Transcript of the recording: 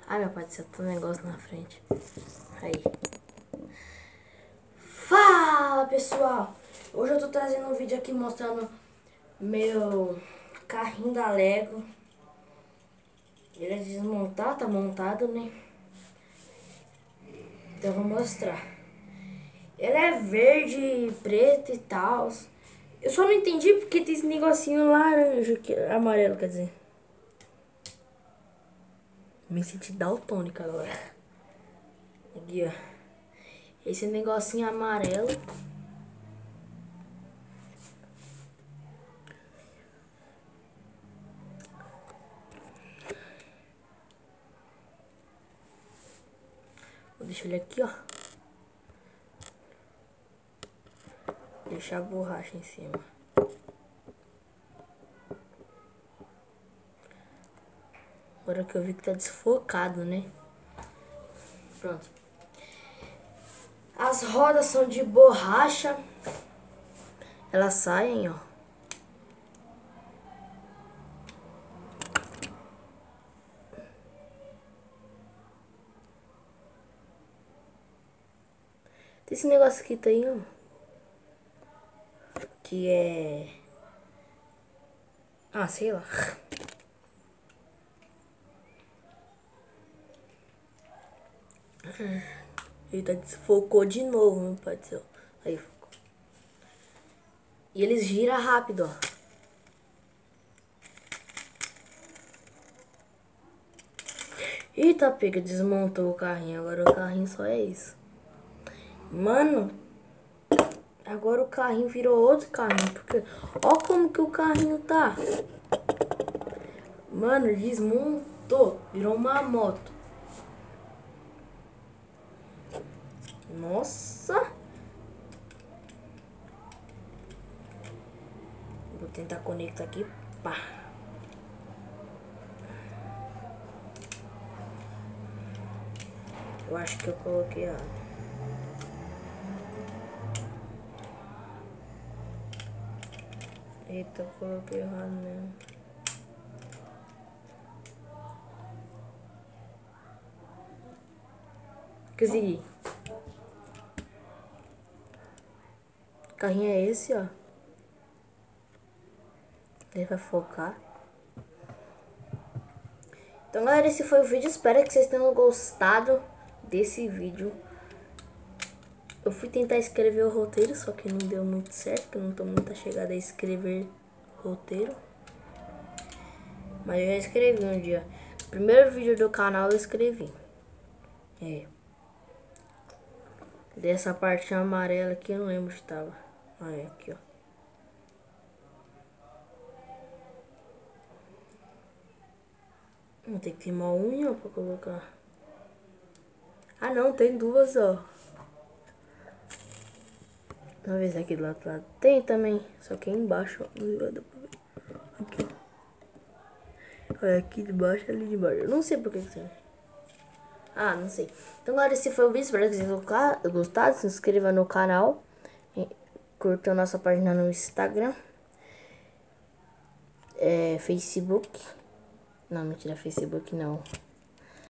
Ai, meu pai do céu, tem um negócio na frente. Aí. Fala, pessoal! Hoje eu tô trazendo um vídeo aqui mostrando meu carrinho da Lego. Ele é desmontado, tá montado, né? Então eu vou mostrar. Ele é verde, preto e tal. Eu só não entendi porque tem esse negocinho laranja, amarelo, quer dizer. Me senti daltônica agora. Aqui, ó. Esse negocinho amarelo. Vou deixar ele aqui, ó. Deixar a borracha em cima. Agora que eu vi que tá desfocado, né? Pronto. As rodas são de borracha. Elas saem, ó. Tem esse negócio aqui, tá aí, ó. Que é... Ah, sei lá. Eita, desfocou de novo, meu pai do céu. Aí, focou. E eles giram rápido, ó. Eita, pega, desmontou o carrinho. Agora o carrinho só é isso. Mano, agora o carrinho virou outro carrinho. Porque, ó como que o carrinho tá. Mano, desmontou. Virou uma moto. Nossa. Vou tentar conectar aqui. Pá. Eu acho que eu coloquei errado. Eita, eu coloquei errado mesmo. Consegui. O carrinho é esse, ó. Ele vai focar. Então, galera, esse foi o vídeo. Espero que vocês tenham gostado desse vídeo. Eu fui tentar escrever o roteiro, só que não deu muito certo, porque eu não tô muito chegada a escrever roteiro. Mas eu já escrevi um dia. O primeiro vídeo do canal eu escrevi. É. Dessa parte amarela aqui eu não lembro onde estava. Ah, é aqui, ó. Tem que ter uma unha pra colocar. Ah, não, tem duas, ó. Vamos ver se aqui do outro lado tem também. Só que é embaixo, ó. Aqui. Olha, aqui de baixo e ali de baixo. Eu não sei por que serve. Ah, não sei. Então, galera, esse foi o vídeo. Espero que vocês tenham gostado. Se inscreva no canal. Curta a nossa página no Instagram. Facebook. Não, mentira, Facebook não.